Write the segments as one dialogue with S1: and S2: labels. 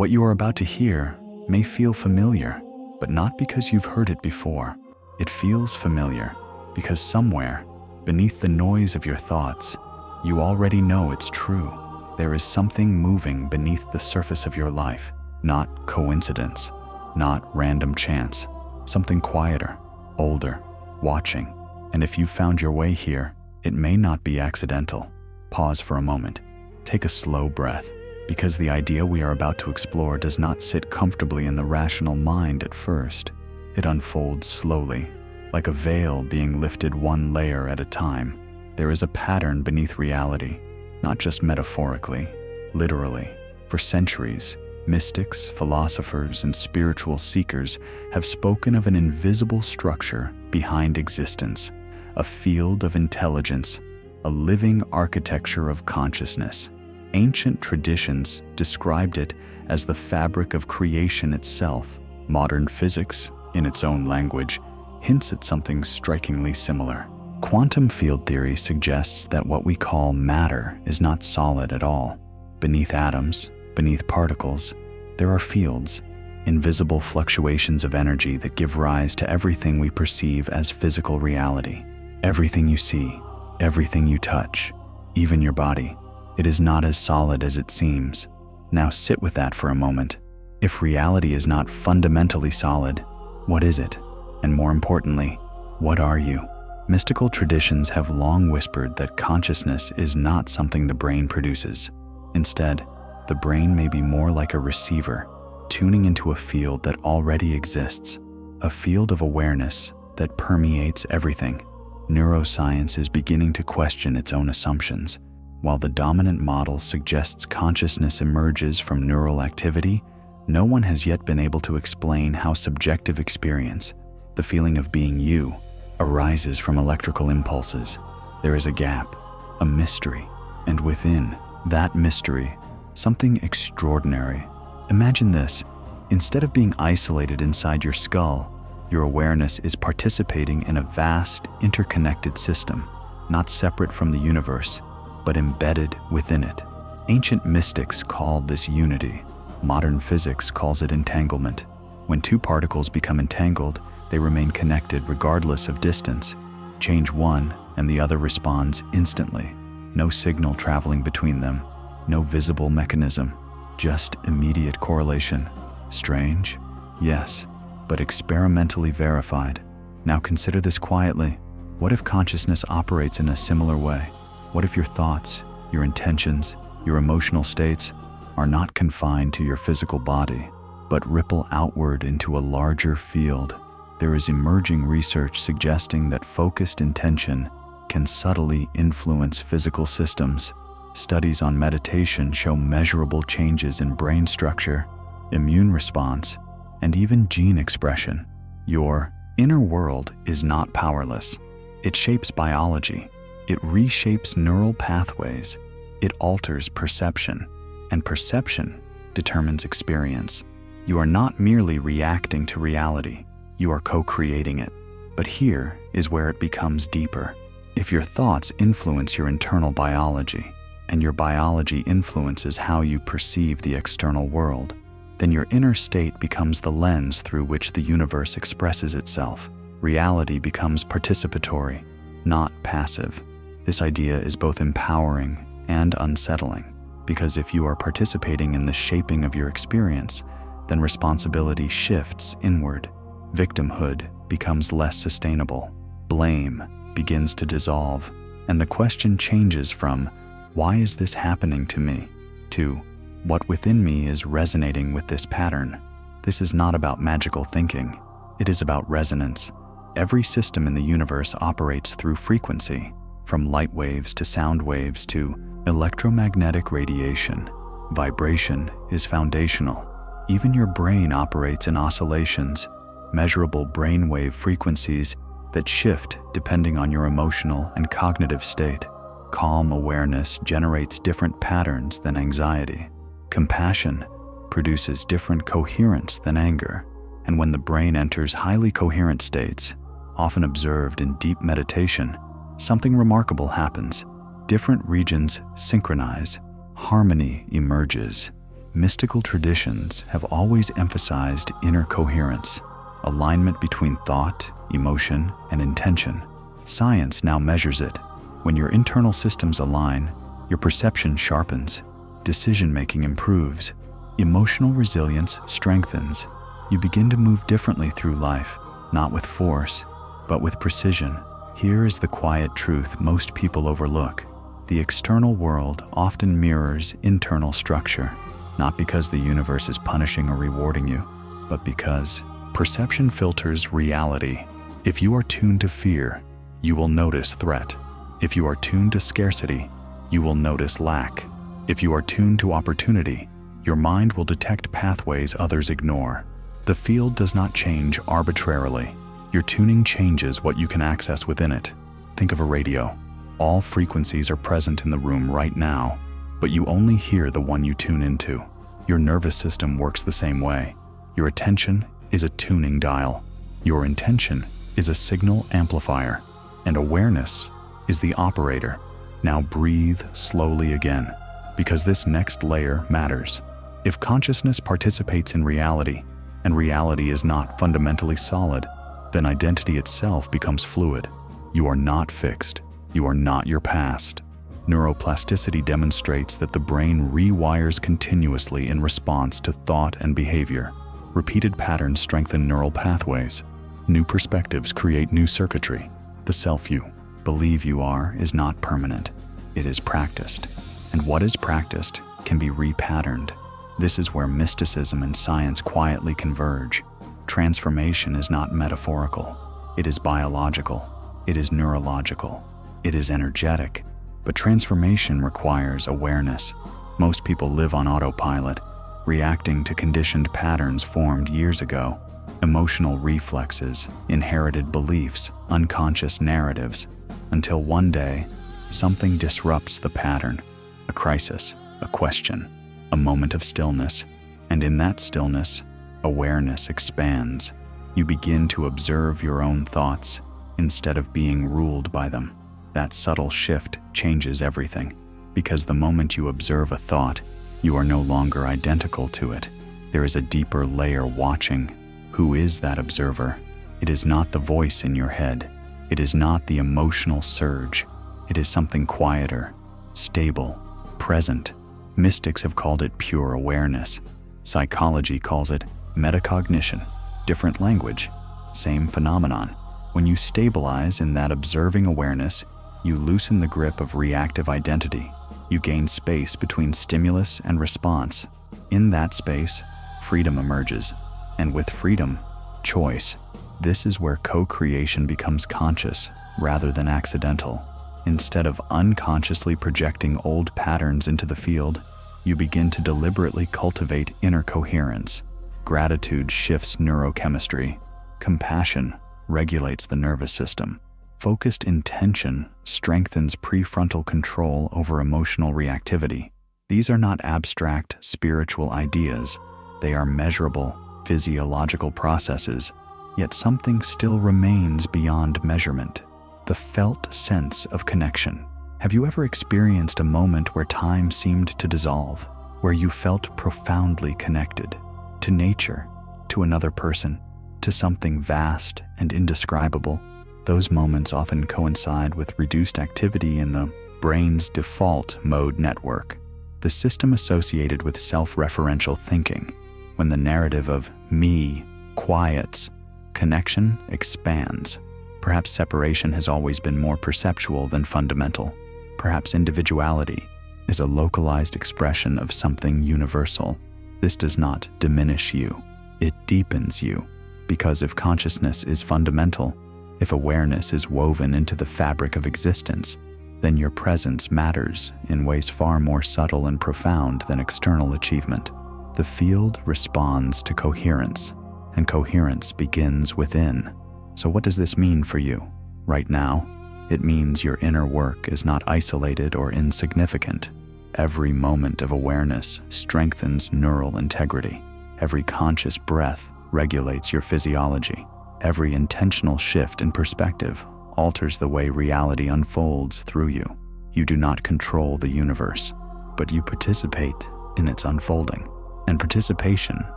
S1: What you are about to hear may feel familiar, but not because you've heard it before. It feels familiar because somewhere, beneath the noise of your thoughts, you already know it's true. There is something moving beneath the surface of your life, not coincidence, not random chance, something quieter, older, watching. And if you've found your way here, it may not be accidental. Pause for a moment. Take a slow breath, because the idea we are about to explore does not sit comfortably in the rational mind at first. It unfolds slowly, like a veil being lifted one layer at a time. There is a pattern beneath reality, not just metaphorically, literally. For centuries, mystics, philosophers, and spiritual seekers have spoken of an invisible structure behind existence, a field of intelligence, a living architecture of consciousness. Ancient traditions described it as the fabric of creation itself. Modern physics, in its own language, hints at something strikingly similar. Quantum field theory suggests that what we call matter is not solid at all. Beneath atoms, beneath particles, there are fields, invisible fluctuations of energy that give rise to everything we perceive as physical reality. Everything you see, everything you touch, even your body. It is not as solid as it seems. Now sit with that for a moment. If reality is not fundamentally solid, what is it? And more importantly, what are you? Mystical traditions have long whispered that consciousness is not something the brain produces. Instead, the brain may be more like a receiver, tuning into a field that already exists, a field of awareness that permeates everything. Neuroscience is beginning to question its own assumptions. While the dominant model suggests consciousness emerges from neural activity, no one has yet been able to explain how subjective experience, the feeling of being you, arises from electrical impulses. There is a gap, a mystery, and within that mystery, something extraordinary. Imagine this. Instead of being isolated inside your skull, your awareness is participating in a vast, interconnected system, not separate from the universe, but embedded within it. Ancient mystics called this unity. Modern physics calls it entanglement. When two particles become entangled, they remain connected regardless of distance. Change one, and the other responds instantly. No signal traveling between them, no visible mechanism, just immediate correlation. Strange? Yes, but experimentally verified. Now consider this quietly. What if consciousness operates in a similar way? What if your thoughts, your intentions, your emotional states are not confined to your physical body, but ripple outward into a larger field? There is emerging research suggesting that focused intention can subtly influence physical systems. Studies on meditation show measurable changes in brain structure, immune response, and even gene expression. Your inner world is not powerless. It shapes biology. It reshapes neural pathways. It alters perception, and perception determines experience. You are not merely reacting to reality. You are co-creating it. But here is where it becomes deeper. If your thoughts influence your internal biology, and your biology influences how you perceive the external world, then your inner state becomes the lens through which the universe expresses itself. Reality becomes participatory, not passive. This idea is both empowering and unsettling, because if you are participating in the shaping of your experience, then responsibility shifts inward. Victimhood becomes less sustainable. Blame begins to dissolve, and the question changes from, "Why is this happening to me?" to, "What within me is resonating with this pattern?" This is not about magical thinking. It is about resonance. Every system in the universe operates through frequency, from light waves to sound waves to electromagnetic radiation. Vibration is foundational. Even your brain operates in oscillations, measurable brainwave frequencies that shift depending on your emotional and cognitive state. Calm awareness generates different patterns than anxiety. Compassion produces different coherence than anger. And when the brain enters highly coherent states, often observed in deep meditation, something remarkable happens. Different regions synchronize, harmony emerges. Mystical traditions have always emphasized inner coherence, alignment between thought, emotion, and intention. Science now measures it. When your internal systems align, your perception sharpens, decision-making improves, emotional resilience strengthens. You begin to move differently through life, not with force, but with precision. Here is the quiet truth most people overlook. The external world often mirrors internal structure, not because the universe is punishing or rewarding you, but because perception filters reality. If you are tuned to fear, you will notice threat. If you are tuned to scarcity, you will notice lack. If you are tuned to opportunity, your mind will detect pathways others ignore. The field does not change arbitrarily. Your tuning changes what you can access within it. Think of a radio. All frequencies are present in the room right now, but you only hear the one you tune into. Your nervous system works the same way. Your attention is a tuning dial. Your intention is a signal amplifier, and awareness is the operator. Now breathe slowly again, because this next layer matters. If consciousness participates in reality, and reality is not fundamentally solid, then identity itself becomes fluid. You are not fixed. You are not your past. Neuroplasticity demonstrates that the brain rewires continuously in response to thought and behavior. Repeated patterns strengthen neural pathways. New perspectives create new circuitry. The self you believe you are is not permanent. It is practiced. And what is practiced can be repatterned. This is where mysticism and science quietly converge. Transformation is not metaphorical. It is biological. It is neurological. It is energetic. But transformation requires awareness. Most people live on autopilot, reacting to conditioned patterns formed years ago. Emotional reflexes, inherited beliefs, unconscious narratives, until one day, something disrupts the pattern. A crisis, a question, a moment of stillness. And in that stillness, awareness expands. You begin to observe your own thoughts instead of being ruled by them. That subtle shift changes everything, because the moment you observe a thought, you are no longer identical to it. There is a deeper layer watching. Who is that observer? It is not the voice in your head. It is not the emotional surge. It is something quieter, stable, present. Mystics have called it pure awareness. Psychology calls it metacognition. Different language, same phenomenon. When you stabilize in that observing awareness, you loosen the grip of reactive identity. You gain space between stimulus and response. In that space, freedom emerges. And with freedom, choice. This is where co-creation becomes conscious rather than accidental. Instead of unconsciously projecting old patterns into the field, you begin to deliberately cultivate inner coherence. Gratitude shifts neurochemistry. Compassion regulates the nervous system. Focused intention strengthens prefrontal control over emotional reactivity. These are not abstract spiritual ideas. They are measurable physiological processes, yet something still remains beyond measurement. The felt sense of connection. Have you ever experienced a moment where time seemed to dissolve, where you felt profoundly connected to nature, to another person, to something vast and indescribable? Those moments often coincide with reduced activity in the brain's default mode network, the system associated with self-referential thinking. When the narrative of me quiets, connection expands. Perhaps separation has always been more perceptual than fundamental. Perhaps individuality is a localized expression of something universal. This does not diminish you. It deepens you. Because if consciousness is fundamental, if awareness is woven into the fabric of existence, then your presence matters in ways far more subtle and profound than external achievement. The field responds to coherence, and coherence begins within. So what does this mean for you? Right now, it means your inner work is not isolated or insignificant. Every moment of awareness strengthens neural integrity. Every conscious breath regulates your physiology. Every intentional shift in perspective alters the way reality unfolds through you. You do not control the universe, but you participate in its unfolding. And participation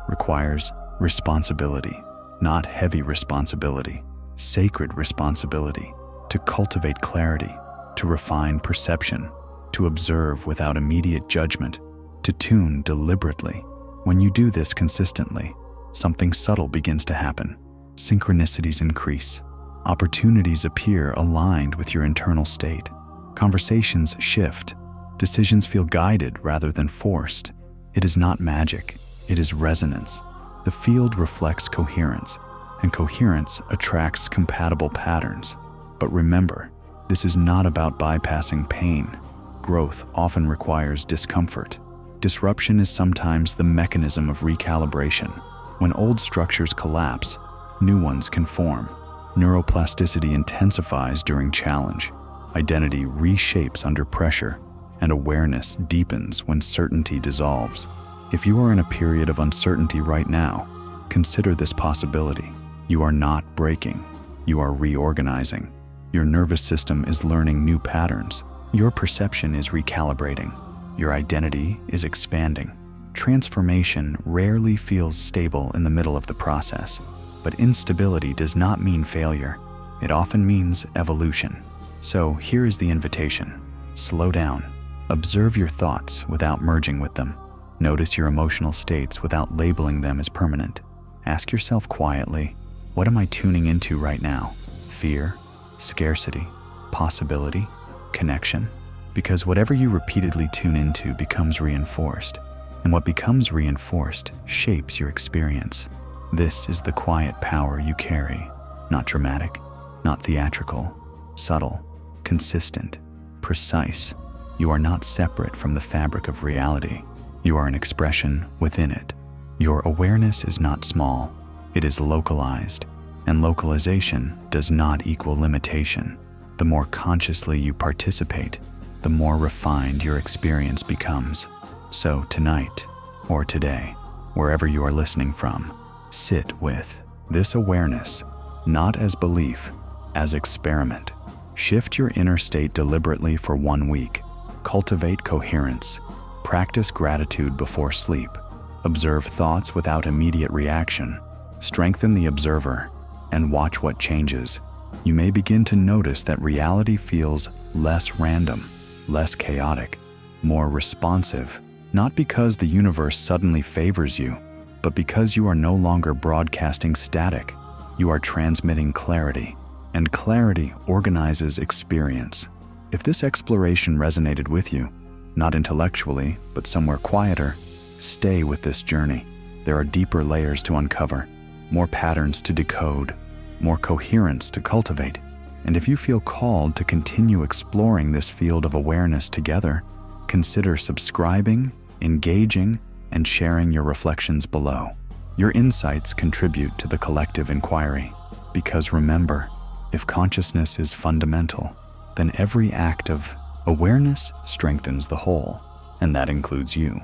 S1: requires responsibility, not heavy responsibility, sacred responsibility, to cultivate clarity, to refine perception, to observe without immediate judgment, to tune deliberately. When you do this consistently, something subtle begins to happen. Synchronicities increase. Opportunities appear aligned with your internal state. Conversations shift. Decisions feel guided rather than forced. It is not magic, it is resonance. The field reflects coherence, and coherence attracts compatible patterns. But remember, this is not about bypassing pain. Growth often requires discomfort. Disruption is sometimes the mechanism of recalibration. When old structures collapse, new ones can form. Neuroplasticity intensifies during challenge. Identity reshapes under pressure, and awareness deepens when certainty dissolves. If you are in a period of uncertainty right now, consider this possibility. You are not breaking, you are reorganizing. Your nervous system is learning new patterns. Your perception is recalibrating. Your identity is expanding. Transformation rarely feels stable in the middle of the process, but instability does not mean failure. It often means evolution. So here is the invitation. Slow down. Observe your thoughts without merging with them. Notice your emotional states without labeling them as permanent. Ask yourself quietly, what am I tuning into right now? Fear, scarcity, possibility, connection? Because whatever you repeatedly tune into becomes reinforced, and what becomes reinforced shapes your experience. This is the quiet power you carry, not dramatic, not theatrical, subtle, consistent, precise. You are not separate from the fabric of reality. You are an expression within it. Your awareness is not small, it is localized, and localization does not equal limitation. The more consciously you participate, the more refined your experience becomes. So tonight, or today, wherever you are listening from, sit with this awareness, not as belief, as experiment. Shift your inner state deliberately for 1 week. Cultivate coherence. Practice gratitude before sleep. Observe thoughts without immediate reaction. Strengthen the observer, and watch what changes. You may begin to notice that reality feels less random, less chaotic, more responsive, not because the universe suddenly favors you, but because you are no longer broadcasting static. You are transmitting clarity, and clarity organizes experience. If this exploration resonated with you, not intellectually, but somewhere quieter, stay with this journey. There are deeper layers to uncover, more patterns to decode, more coherence to cultivate. And if you feel called to continue exploring this field of awareness together, consider subscribing, engaging, and sharing your reflections below. Your insights contribute to the collective inquiry. Because remember, if consciousness is fundamental, then every act of awareness strengthens the whole, and that includes you.